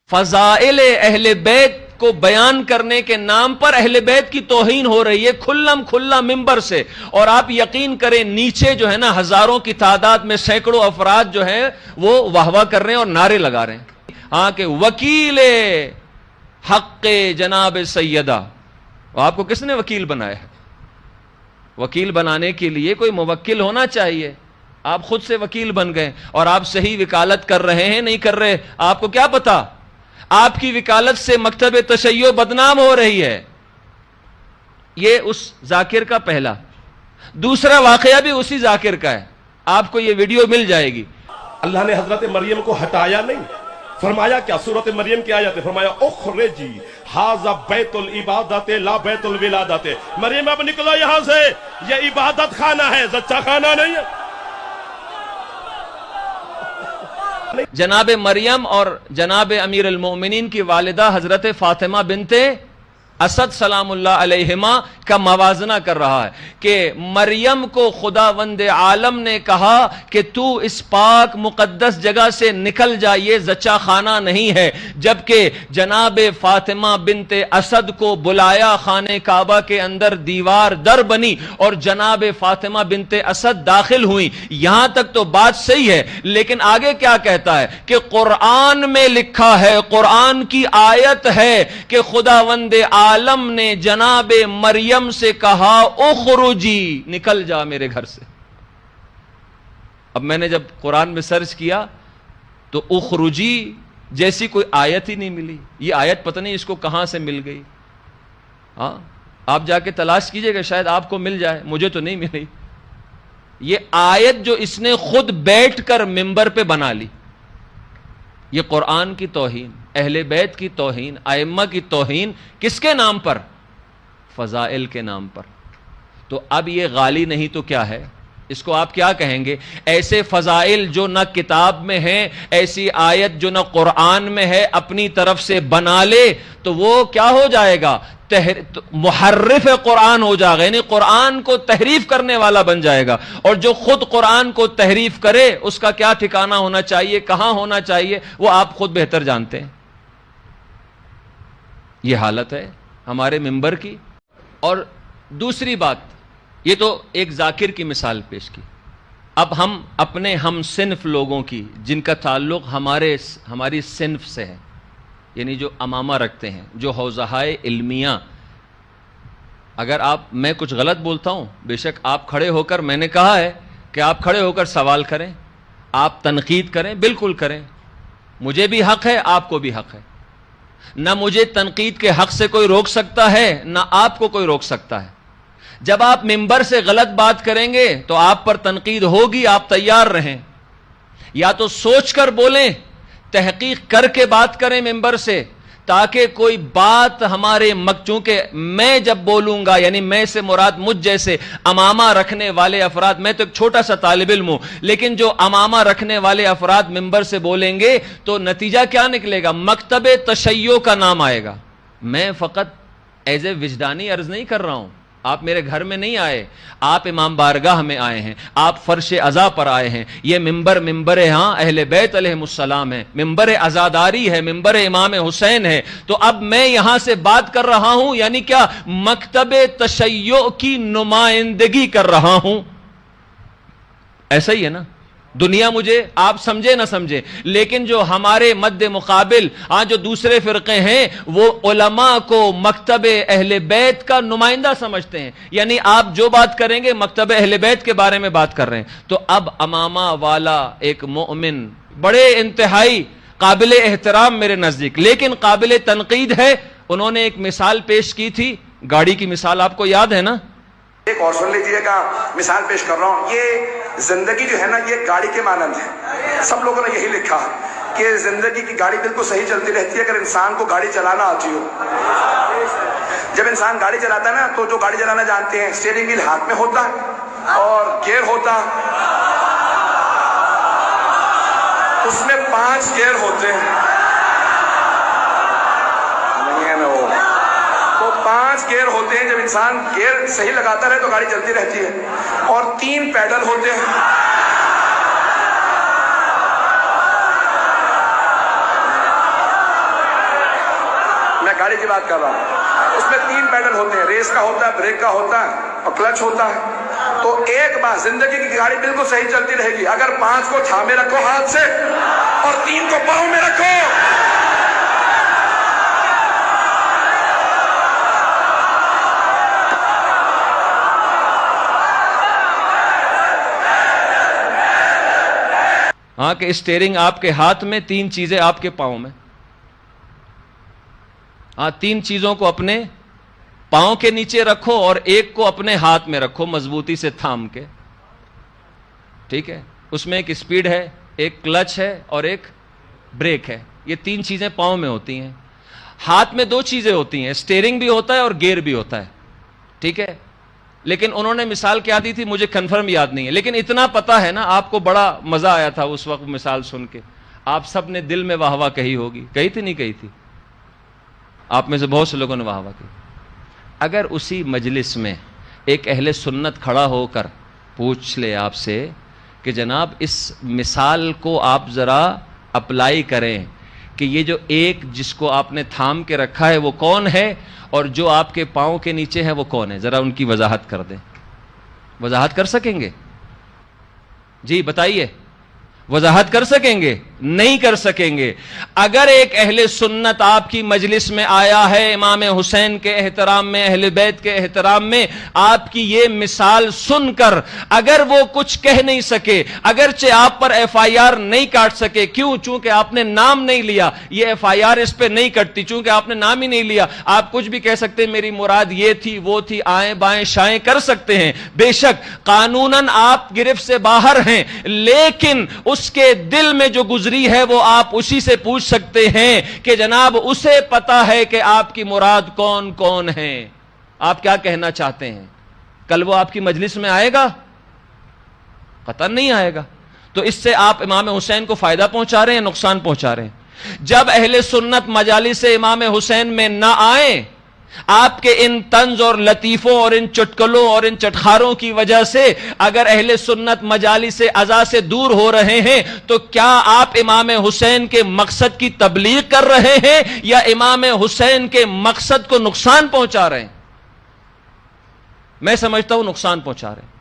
فضائل اہل بیت کو بیان کرنے کے نام پر اہل بیت کی توہین ہو رہی ہے کھلم کھلا ممبر سے، اور آپ یقین کریں نیچے جو ہے نا ہزاروں کی تعداد میں سینکڑوں افراد جو ہیں وہ واہ واہ کر رہے ہیں اور نعرے لگا رہے ہیں ہاں کہ وکیل حق جناب سیدہ. آپ کو کس نے وکیل بنایا ہے؟ وکیل بنانے کے لیے کوئی موکل ہونا چاہیے. آپ خود سے وکیل بن گئے اور آپ صحیح وکالت کر رہے ہیں نہیں کر رہے آپ کو کیا پتا؟ آپ کی وکالت سے مکتب تشیع بدنام ہو رہی ہے. یہ اس ذاکر کا پہلا. دوسرا واقعہ بھی اسی ذاکر کا ہے، آپ کو یہ ویڈیو مل جائے گی. اللہ نے حضرت مریم کو ہٹایا نہیں، فرمایا کیا؟ سورۃ مریم کی آیت ہے، فرمایا اخرجی ھذا بیت العبادت لا بیت الولادت. مریم اب نکلو یہاں سے، یہ عبادت خانہ ہے، زچہ خانہ نہیں ہے. جناب مریم اور جناب امیر المومنین کی والدہ حضرت فاطمہ بنت اسد سلام اللہ علیہما کا موازنہ کر رہا ہے کہ مریم کو خداوند عالم نے کہا کہ تو اس پاک مقدس جگہ سے نکل جا، یہ زچہ خانہ نہیں ہے، جبکہ جناب فاطمہ بنت اسد کو بلایا خانہ کعبہ کے اندر، دیوار در بنی اور جناب فاطمہ بنت اسد داخل ہوئی. یہاں تک تو بات صحیح ہے، لیکن آگے کیا کہتا ہے کہ قرآن میں لکھا ہے، قرآن کی آیت ہے کہ خداوند عالم نے جناب مریم سے کہا اخرجی، نکل جا میرے گھر سے. اب میں نے جب قرآن میں سرچ کیا تو اخرجی جیسی کوئی آیت ہی نہیں ملی. یہ آیت پتہ نہیں اس کو کہاں سے مل گئی. ہاں آپ جا کے تلاش کیجئے گا، شاید آپ کو مل جائے، مجھے تو نہیں ملی. یہ آیت جو اس نے خود بیٹھ کر ممبر پہ بنا لی. یہ قرآن کی توہین، اہل بیت کی توہین، ائمہ کی توہین، کس کے نام پر؟ فضائل کے نام پر. تو اب یہ غالی نہیں تو کیا ہے؟ اس کو آپ کیا کہیں گے؟ ایسے فضائل جو نہ کتاب میں ہیں، ایسی آیت جو نہ قرآن میں ہے، اپنی طرف سے بنا لے تو وہ کیا ہو جائے گا؟ محرف قرآن ہو جائے گا، یعنی قرآن کو تحریف کرنے والا بن جائے گا. اور جو خود قرآن کو تحریف کرے اس کا کیا ٹھکانہ ہونا چاہیے، کہاں ہونا چاہیے، وہ آپ خود بہتر جانتے ہیں. یہ حالت ہے ہمارے ممبر کی. اور دوسری بات، یہ تو ایک ذاکر کی مثال پیش کی. اب ہم اپنے ہم صنف لوگوں کی جن کا تعلق ہماری صنف سے ہے، یعنی جو امامہ رکھتے ہیں، جو حوزہائے علمیہ، اگر میں کچھ غلط بولتا ہوں بے شک آپ کھڑے ہو کر، میں نے کہا ہے کہ آپ کھڑے ہو کر سوال کریں، آپ تنقید کریں، بالکل کریں. مجھے بھی حق ہے، آپ کو بھی حق ہے. نہ مجھے تنقید کے حق سے کوئی روک سکتا ہے، نہ آپ کو کوئی روک سکتا ہے. جب آپ ممبر سے غلط بات کریں گے تو آپ پر تنقید ہوگی، آپ تیار رہیں. یا تو سوچ کر بولیں، تحقیق کر کے بات کریں ممبر سے، تاکہ کوئی بات ہمارے چونکہ میں جب بولوں گا، یعنی میں سے مراد مجھ جیسے امامہ رکھنے والے افراد، میں تو ایک چھوٹا سا طالب علم ہوں، لیکن جو امامہ رکھنے والے افراد ممبر سے بولیں گے تو نتیجہ کیا نکلے گا؟ مکتب تشیع کا نام آئے گا. میں فقط ایز اے وجدانی عرض نہیں کر رہا ہوں. آپ میرے گھر میں نہیں آئے، آپ امام بارگاہ میں آئے ہیں، آپ فرش عزا پر آئے ہیں. یہ ممبر ہاں اہل بیت علیہم السلام ہے، ممبر عزاداری ہے، ممبر امام حسین ہے. تو اب میں یہاں سے بات کر رہا ہوں، یعنی کیا؟ مکتب تشیع کی نمائندگی کر رہا ہوں. ایسا ہی ہے نا؟ دنیا مجھے، آپ سمجھے نہ سمجھے، لیکن جو ہمارے مد مقابل جو دوسرے فرقے ہیں وہ علماء کو مکتب اہل بیت کا نمائندہ سمجھتے ہیں. یعنی آپ جو بات کریں گے مکتب اہل بیت کے بارے میں بات کر رہے ہیں. تو اب امامہ والا ایک مومن بڑے انتہائی قابل احترام میرے نزدیک، لیکن قابل تنقید ہے. انہوں نے ایک مثال پیش کی تھی، گاڑی کی مثال آپ کو یاد ہے نا؟ ایک اور سن لیجئے گا، مثال پیش کر رہا ہوں. یہ زندگی جو ہے نا، یہ گاڑی کے مانند ہے. سب لوگوں نے یہی لکھا کہ زندگی کی گاڑی بالکل صحیح چلتی رہتی ہے اگر انسان کو گاڑی چلانا آتی ہو. جب انسان گاڑی چلاتا ہے نا تو جو گاڑی چلانا جانتے ہیں، اسٹیئرنگ ویل ہاتھ میں ہوتا ہے اور گیئر ہوتا، اس میں 5 گیئر ہوتے ہیں. 5 گیئر ہوتے ہیں. جب انسان گیئر صحیح لگاتا رہے تو گاڑی چلتی رہتی ہے. اور 3 پیڈل ہوتے ہیں. گاڑی کی بات کر رہا ہوں. اس میں 3 پیڈل ہوتے ہیں, ریس کا ہوتا ہے, بریک کا ہوتا ہے اور کلچ ہوتا ہے. تو ایک بات, زندگی کی گاڑی بالکل صحیح چلتی رہے گی اگر 5 کو تھامے رکھو ہاتھ سے اور 3 کو پاؤں میں رکھو. ہاں کہ اسٹیئرنگ آپ کے ہاتھ میں, 3 چیزیں آپ کے پاؤں میں. ہاں 3 چیزوں کو اپنے پاؤں کے نیچے رکھو اور ایک کو اپنے ہاتھ میں رکھو مضبوطی سے تھام کے. ٹھیک ہے, اس میں ایک سپیڈ ہے, ایک کلچ ہے اور ایک بریک ہے. یہ 3 چیزیں پاؤں میں ہوتی ہیں. ہاتھ میں 2 چیزیں ہوتی ہیں, اسٹیئرنگ بھی ہوتا ہے اور گیئر بھی ہوتا ہے. ٹھیک ہے, لیکن انہوں نے مثال کیا دی تھی مجھے کنفرم یاد نہیں ہے, لیکن اتنا پتا ہے نا, آپ کو بڑا مزہ آیا تھا اس وقت مثال سن کے. آپ سب نے دل میں واہ واہ کہی ہوگی, کہی تھی نہیں کہی تھی؟ آپ میں سے بہت سے لوگوں نے واہ واہ کی. اگر اسی مجلس میں ایک اہل سنت کھڑا ہو کر پوچھ لے آپ سے کہ جناب اس مثال کو آپ ذرا اپلائی کریں کہ یہ جو ایک جس کو آپ نے تھام کے رکھا ہے وہ کون ہے اور جو آپ کے پاؤں کے نیچے ہے وہ کون ہے, ذرا ان کی وضاحت کر دیں. وضاحت کر سکیں گے؟ جی بتائیے, وضاحت کر سکیں گے؟ نہیں کر سکیں گے. اگر ایک اہل سنت آپ کی مجلس میں آیا ہے امام حسین کے احترام میں, اہل بیت کے احترام میں, آپ کی یہ مثال سن کر اگر وہ کچھ کہہ نہیں سکے, اگرچہ آپ پر ایف آئی آر نہیں کاٹ سکے, کیوں؟ چونکہ آپ نے نام نہیں لیا. یہ ایف آئی آر اس پہ نہیں کٹتی چونکہ آپ نے نام ہی نہیں لیا. آپ کچھ بھی کہہ سکتے ہیں, میری مراد یہ تھی وہ تھی, آئیں بائیں شائیں کر سکتے ہیں. بے شک قانوناً آپ گرفت سے باہر ہیں, لیکن اس کے دل میں جو گزری ہے وہ آپ اسی سے پوچھ سکتے ہیں کہ جناب اسے پتا ہے کہ آپ کی مراد کون کون ہے, آپ کیا کہنا چاہتے ہیں. کل وہ آپ کی مجلس میں آئے گا؟ قطعاً نہیں آئے گا. تو اس سے آپ امام حسین کو فائدہ پہنچا رہے ہیں, نقصان پہنچا رہے ہیں. جب اہل سنت مجالس امام حسین میں نہ آئیں, آپ کے ان طنز اور لطیفوں اور ان چٹکلوں اور ان چٹخاروں کی وجہ سے اگر اہل سنت مجالس عزا سے دور ہو رہے ہیں, تو کیا آپ امام حسین کے مقصد کی تبلیغ کر رہے ہیں یا امام حسین کے مقصد کو نقصان پہنچا رہے ہیں؟ میں سمجھتا ہوں نقصان پہنچا رہے ہیں.